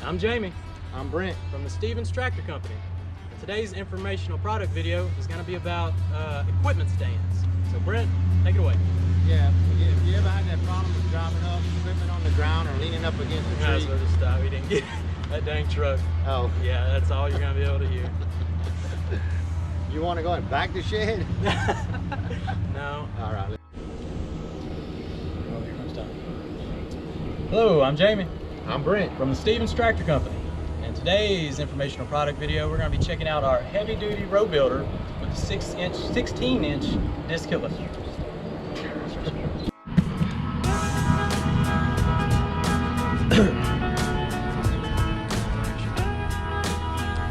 I'm Jamie. I'm Brent. From the Stevens Tractor Company. And today's informational product video is going to be about equipment stands. So Brent, take it away. Yeah, if you ever had that problem with dropping up equipment on the ground or leaning up against the Might as tree? well just stop. We didn't get that dang truck. Oh. Yeah, that's all you're going to be able to hear. You want to go and back the shed? No. All right. Oh, here comes time. Hello, I'm Jamie. I'm Brent. From the Stevens Tractor Company. And today's informational product video, we're going to be checking out our heavy-duty row builder with a 16-inch disc hitler.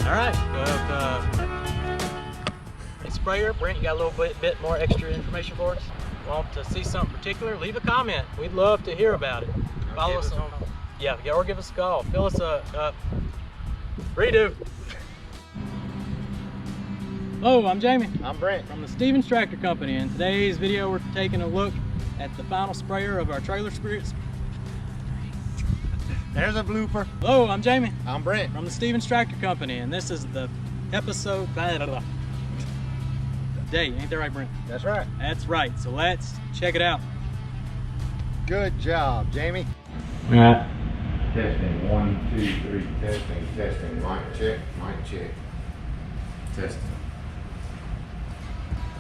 All right, a sprayer. Brent, you got a little bit more extra information for us? Want to see something particular? Leave a comment. We'd love to hear about it. Follow us on, yeah, or give us a call. Fill us up. Redo. Hello, I'm Jamie. I'm Brent. From the Stevens Tractor Company. In today's video, we're taking a look at the final sprayer of our trailer spirits. There's a blooper. Hello, I'm Jamie. I'm Brent. From the Stevens Tractor Company, and this is the episode day. Ain't that right, Brent? That's right. That's right. So let's check it out. Good job, Jamie. All right. Testing, 1, 2, 3, testing. Mic check. Testing.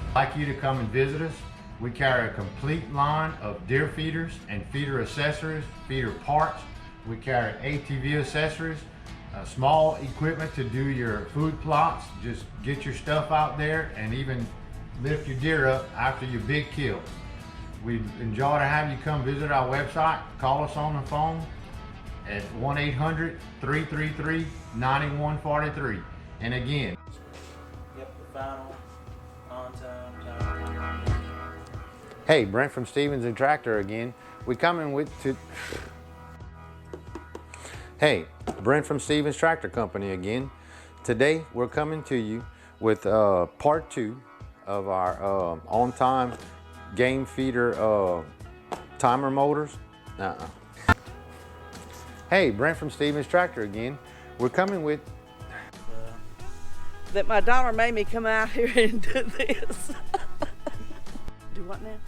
I'd like you to come and visit us. We carry a complete line of deer feeders and feeder accessories, feeder parts. We carry ATV accessories, small equipment to do your food plots. Just get your stuff out there and even lift your deer up after your big kill. We'd enjoy to have you come visit our website. Call us on the phone at 1-800-333-9143. And again, Yep, the final on time. hey, Brent from Stevens and Tractor again. We coming with to. Hey, Brent from Stevens Tractor Company again. Today we're coming to you with part 2 of our on-time game feeder timer motors. Hey, Brent from Stevens Tractor again. We're coming with. That my daughter made me come out here and do this. Do what now?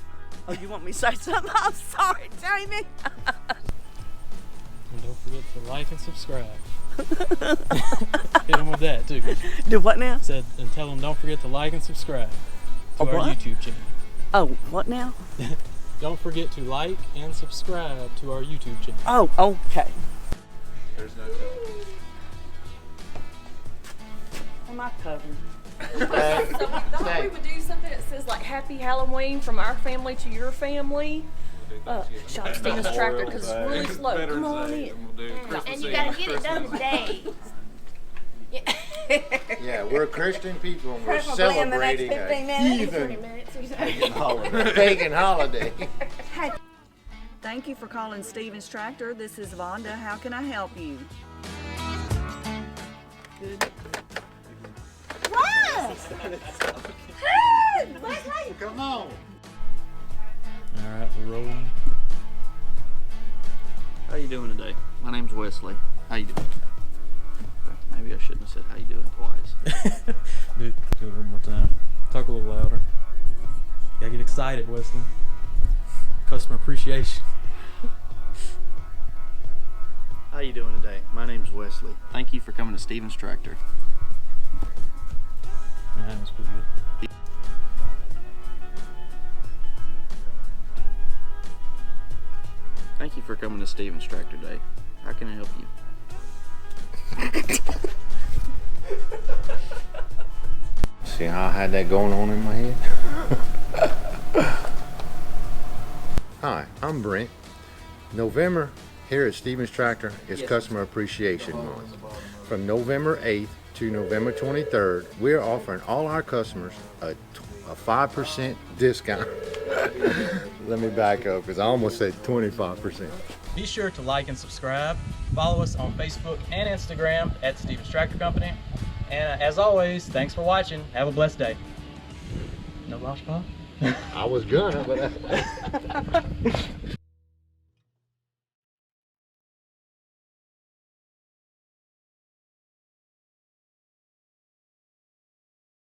Oh, you want me to say something? I'm sorry, Jamie. And don't forget to like and subscribe. Hit them with that too. Do what now? Said, and tell them don't forget to like and subscribe to our what? YouTube channel. Oh, what now? Don't forget to like and subscribe to our YouTube channel. Oh, okay. There's no telling. Am I covered? So thought we would do something that says like Happy Halloween from our family to your family. Shop Stevens Tractor because it's really slow. Come on in. And you gotta get it done today. Yeah, we're Christian people and we're Preferably in the next celebrating 15 a minutes. heathen pagan holiday. Thank you for calling Stevens Tractor. This is Vonda. How can I help you? Good. Come on. All right, we're rolling. How you doing today? My name's Wesley. How you doing? Maybe I shouldn't have said how you doing twice. Do it one more time. Talk a little louder. Gotta get excited, Wesley. Customer appreciation. How you doing today? My name's Wesley. Thank you for coming to Stevens Tractor. Yeah, that was pretty good. Thank you for coming to Stevens Tractor Day. How can I help you? See how I had that going on in my head? Hi, I'm Brent. November here at Stevens Tractor is Customer Appreciation Month. From November 8th to November 23rd, we're offering all our customers a 5% discount. Let me back up because I almost said 25%. Be sure to like and subscribe. Follow us on Facebook and Instagram at Stevens Tractor Company. And as always, thanks for watching. Have a blessed day. No lost, Bob? I was gonna, but